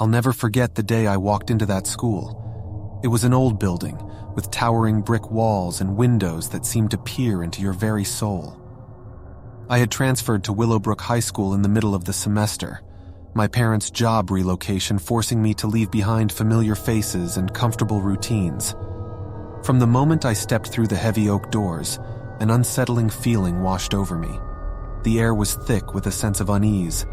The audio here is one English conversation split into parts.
I'll never forget the day I walked into that school. It was an old building with towering brick walls and windows that seemed to peer into your very soul. I had transferred to Willowbrook High School in the middle of the semester, my parents' job relocation forcing me to leave behind familiar faces and comfortable routines. From the moment I stepped through the heavy oak doors, an unsettling feeling washed over me. The air was thick with a sense of unease,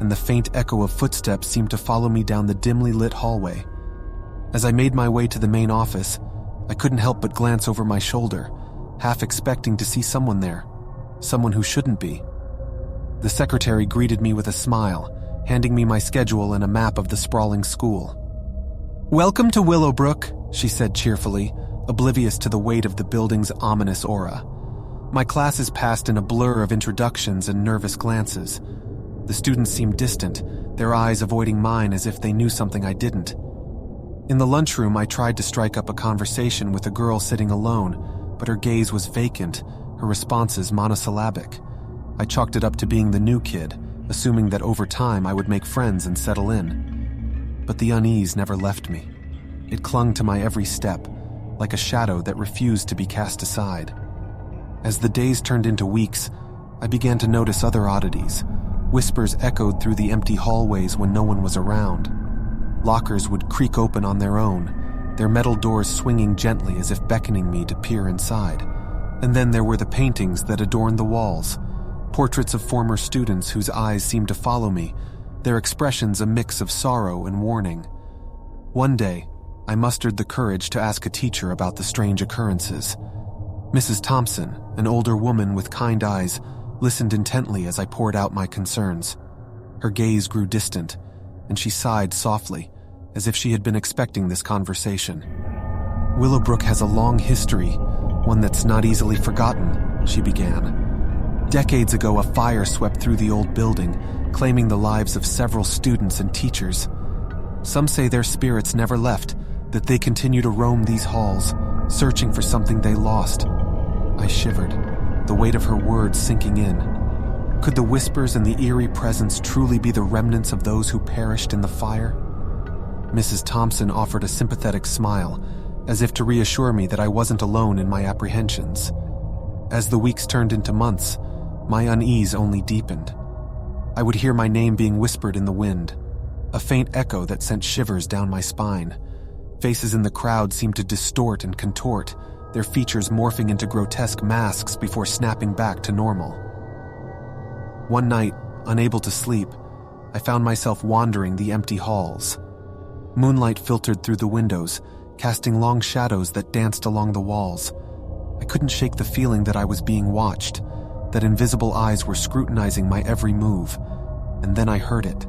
and the faint echo of footsteps seemed to follow me down the dimly lit hallway. As I made my way to the main office, I couldn't help but glance over my shoulder, half expecting to see someone there, someone who shouldn't be. The secretary greeted me with a smile, handing me my schedule and a map of the sprawling school. "Welcome to Willowbrook," she said cheerfully, oblivious to the weight of the building's ominous aura. My classes passed in a blur of introductions and nervous glances. The students seemed distant, their eyes avoiding mine as if they knew something I didn't. In the lunchroom, I tried to strike up a conversation with a girl sitting alone, but her gaze was vacant, her responses monosyllabic. I chalked it up to being the new kid, assuming that over time I would make friends and settle in. But the unease never left me. It clung to my every step, like a shadow that refused to be cast aside. As the days turned into weeks, I began to notice other oddities. Whispers echoed through the empty hallways when no one was around. Lockers would creak open on their own, their metal doors swinging gently as if beckoning me to peer inside. And then there were the paintings that adorned the walls, portraits of former students whose eyes seemed to follow me, their expressions a mix of sorrow and warning. One day, I mustered the courage to ask a teacher about the strange occurrences. Mrs. Thompson, an older woman with kind eyes, listened intently as I poured out my concerns. Her gaze grew distant, and she sighed softly, as if she had been expecting this conversation. "Willowbrook has a long history, one that's not easily forgotten," she began. "Decades ago, a fire swept through the old building, claiming the lives of several students and teachers. Some say their spirits never left, that they continue to roam these halls, searching for something they lost." I shivered, the weight of her words sinking in. Could the whispers and the eerie presence truly be the remnants of those who perished in the fire? Mrs. Thompson offered a sympathetic smile, as if to reassure me that I wasn't alone in my apprehensions. As the weeks turned into months, my unease only deepened. I would hear my name being whispered in the wind, a faint echo that sent shivers down my spine. Faces in the crowd seemed to distort and contort, their features morphing into grotesque masks before snapping back to normal. One night, unable to sleep, I found myself wandering the empty halls. Moonlight filtered through the windows, casting long shadows that danced along the walls. I couldn't shake the feeling that I was being watched, that invisible eyes were scrutinizing my every move. And then I heard it.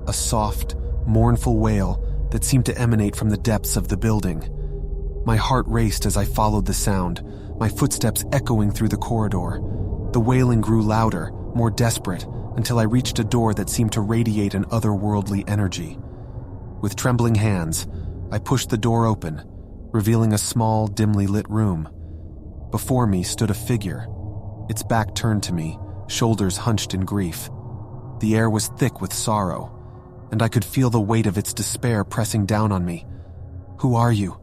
A soft, mournful wail that seemed to emanate from the depths of the building. My heart raced as I followed the sound, my footsteps echoing through the corridor. The wailing grew louder, more desperate, until I reached a door that seemed to radiate an otherworldly energy. With trembling hands, I pushed the door open, revealing a small, dimly lit room. Before me stood a figure, its back turned to me, shoulders hunched in grief. The air was thick with sorrow, and I could feel the weight of its despair pressing down on me. "Who are you?"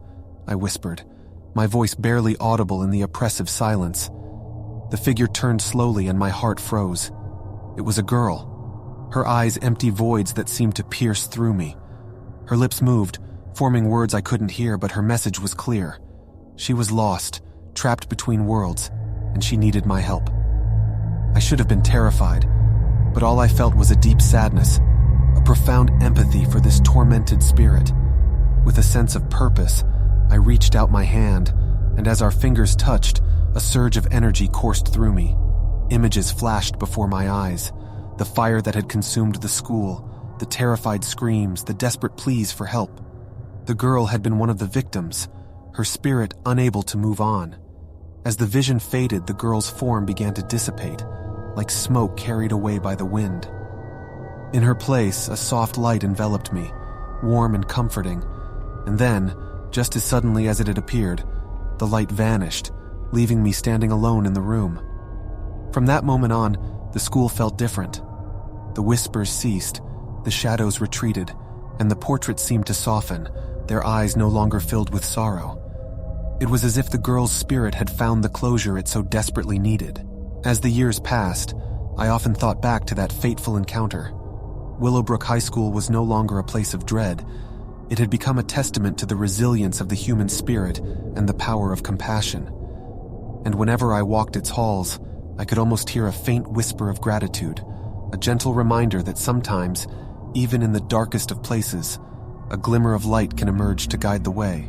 I whispered, my voice barely audible in the oppressive silence. The figure turned slowly and my heart froze. It was a girl, her eyes empty voids that seemed to pierce through me. Her lips moved, forming words I couldn't hear, but her message was clear. She was lost, trapped between worlds, and she needed my help. I should have been terrified, but all I felt was a deep sadness, a profound empathy for this tormented spirit. With a sense of purpose, I reached out my hand, and as our fingers touched, a surge of energy coursed through me. Images flashed before my eyes, the fire that had consumed the school, the terrified screams, the desperate pleas for help. The girl had been one of the victims, her spirit unable to move on. As the vision faded, the girl's form began to dissipate, like smoke carried away by the wind. In her place, a soft light enveloped me, warm and comforting, and then, just as suddenly as it had appeared, the light vanished, leaving me standing alone in the room. From that moment on, the school felt different. The whispers ceased, the shadows retreated, and the portrait seemed to soften, their eyes no longer filled with sorrow. It was as if the girl's spirit had found the closure it so desperately needed. As the years passed, I often thought back to that fateful encounter. Willowbrook High School was no longer a place of dread. It had become a testament to the resilience of the human spirit and the power of compassion. And whenever I walked its halls, I could almost hear a faint whisper of gratitude, a gentle reminder that sometimes, even in the darkest of places, a glimmer of light can emerge to guide the way.